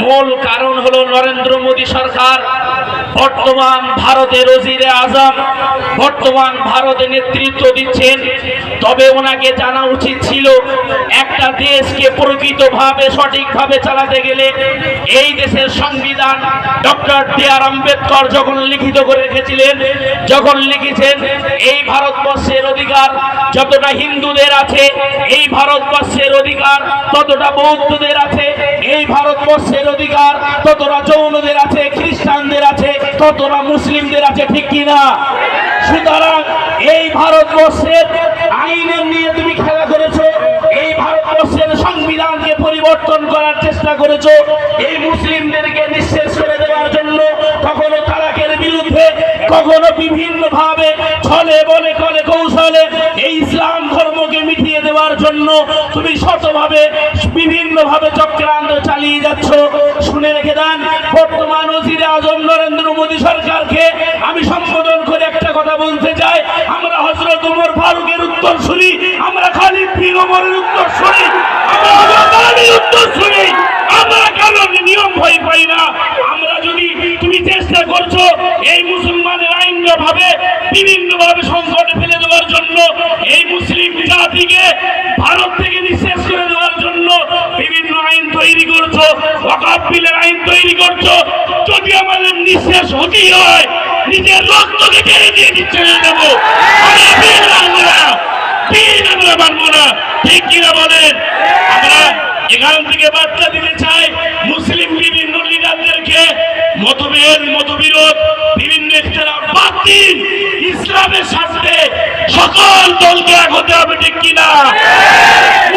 মূল কারণ হলো নরেন্দ্র মোদী সরকার বর্তমান ভারতের ওজিরে আজম, বর্তমান ভারতে নেতৃত্ব দিচ্ছেন। তবে ওনাকে জানা উচিত ছিল একটা দেশকে প্রকৃতভাবে সঠিকভাবে চালাতে গেলে এই দেশের সংবিধান ডক্টর বি.আর. আম্বেদকর যখন লিখিত করে রেখেছিলেন, যখন লিখেছেন এই ভারতবর্ষের অধিকার যতটা হিন্দুদের আছে, এই ভারতবর্ষের অধিকার ততটা বৌদ্ধদের আছে, এই ভারতবর্ষের অধিকার ততটা জৈনদের আছে, খ্রিস্টানদের আছে, ততটা মুসলিমদের আছে, ঠিক কিনা? সুতরাং এই ভারতবর্ষের আইনের নিয়ে তুমি খেলা করেছো, এই ভারতবর্ষের সংবিধানকে পরিবর্তন করার চেষ্টা করেছো, এই মুসলিমদেরকে নিঃশেষ করে দেওয়ার জন্য, কখনো তালাকের বিরুদ্ধে, কখনো বিভিন্ন ভাবে ছলে বলে কলে কৌশলে এই ইসলাম ধর্মকে মিটিয়ে দেওয়ার জন্য তুমি শতভাবে বিভিন্ন ভাবে চক্রান্ত চালিয়ে যাচ্ছ। শুনে রেখে দেন, বর্তমান ওজিরে আজম নরেন্দ্র মোদী সরকারকে আমি সম্বোধন করে একটা কথা বলতে চাই, আমরা হযরত ওমর ফারুকের উত্তর শুনি, আমরা খালিদ বিন ওমরের উত্তর শুনি, আমরা হযরত আলীর উত্তর শুনি, আমরা কারোর নিয়ম ভয় পাই না। আমরা যদি তুমি চেষ্টা করছো এই মুসলমানের আইনগত ভাবে বিভিন্ন ভাবে সংকটে ফেলে দেওয়ার জন্য, এই মুসলিম জাতিকে ভারত থেকে নিঃশেষ করে দেওয়ার জন্য বিভিন্ন আইন তৈরি করছো, ওয়াকফ বিলের আইন তৈরি করছো, যদি আমাদের নিঃশেষ হতেই হয় নিজের রক্তকে ছেড়ে দিয়ে ছেড়ে দেবো, আমরা মানবো না, ঠিক কিনা বলেন? আমরা এখান থেকে বার্তা দিতে চাই মুসলিম বিভিন্ন লিডারদেরকে, মতভেদ মতবিরোধ বিভিন্ন ইখতিলাফ বাদ দিন, ইসলামের স্বার্থে সকল দলকে এক হতে হবে, ঠিক কিনা?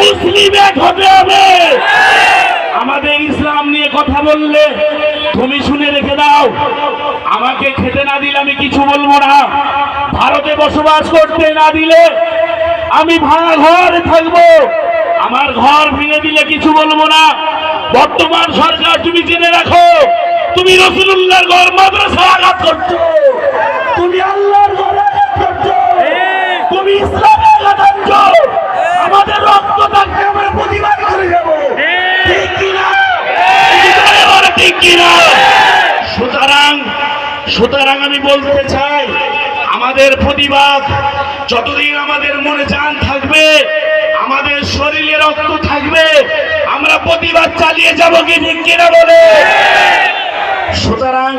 মুসলিম এক হতে হবে। আমাদের ইসলাম নিয়ে কথা বললে তুমি শুনে রেখে দাও, আমাকে খেতে না দিলে আমি কিছু বলবো না, ভারতে বসবাস করতে না দিলে আমি ভাঙা ঘরে থাকবো, আমার ঘর ভেঙে দিলে কিছু বলবো না। বর্তমান সরকার তুমি জেনে রাখো, তুমি রাসূলুল্লাহর ঘর মাদ্রাসা আঘাত করছো, তুমি আল্লাহর ঘর আঘাত করছো, তুমি ইসলামের আঘাত আনছো। আমাদের রক্ত থাকতে আমরা প্রতিবাদ করে যাবো, ঠিক কিনা? ঠিক কিনা? সুতরাং আমি বলতে চাই, আমাদের প্রতিবাদ যতদিন আমাদের মনে জান থাকবে, আমাদের শরীরে রক্ত থাকবে, আমরা প্রতিবাদ চালিয়ে যাব, কি ঠিক কিনা বলে? সুতরাং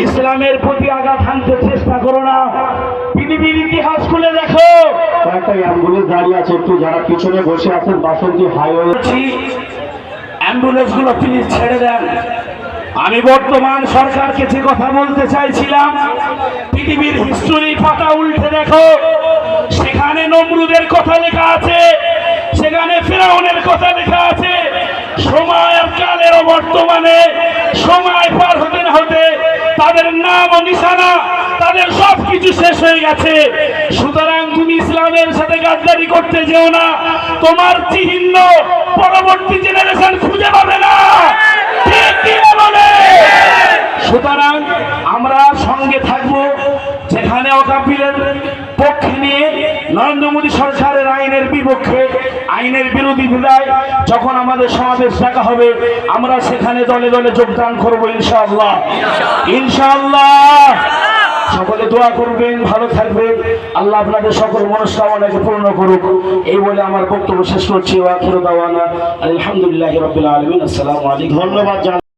ইসলামের প্রতি আঘাত হানতে চেষ্টা করো না। পৃথিবীর ইতিহাস খুলে দেখো, কয়েকটা অ্যাম্বুলেন্স দাঁড়িয়ে আছে, একটু যারা পিছনে বসে আছেন বাসন্তী হাইওয়ে, অ্যাম্বুলেন্স গুলো প্লিজ ছেড়ে দেন। আমি বর্তমান সরকারকে যে কথা বলতে চাইছিলাম, পৃথিবীর হিস্টোরি পাতা উল্টে দেখো, সেখানে নমরুদের কথা লেখা আছে, সেখানে ফিরআউনের কথা লেখা আছে। সময় আর কালের বর্তমানে সময় পার হতে না হতে তাদের নাম ও নিশানা, তাদের সবকিছু শেষ হয়ে গেছে। সুতরাং তুমি ইসলামের সাথে গাদ্দারি করতে যেও না, তোমার চিহ্ন পরবর্তী জেনারেশন খুঁজে পাবে না, ঠিক কি বলে? সুতরাং আমরা সঙ্গে থাকবো, যেখানে ওয়াকফ বিলের পক্ষে নিয়ে নরেন্দ্র মোদী সরকারের আইনের বিপক্ষে, আইনের বিরোধিতায় যখন আমাদের সমাবেশ ডাকা হবে, আমরা সেখানে দলে দলে যোগদান করবো ইনশাআল্লাহ। ইনশাআল্লাহ সকলে দোয়া করবেন, ভালো থাকবেন, আল্লাহ আপনাদের সকল মনস্কামনাকে পূর্ণ করুক। এই বলে আমার বক্তব্য শেষ করছি। ওয়া আখিরু দাওয়ানা আলহামদুলিল্লাহি রাব্বিল আলামিন। আসসালামু আলাইকুম। ধন্যবাদ।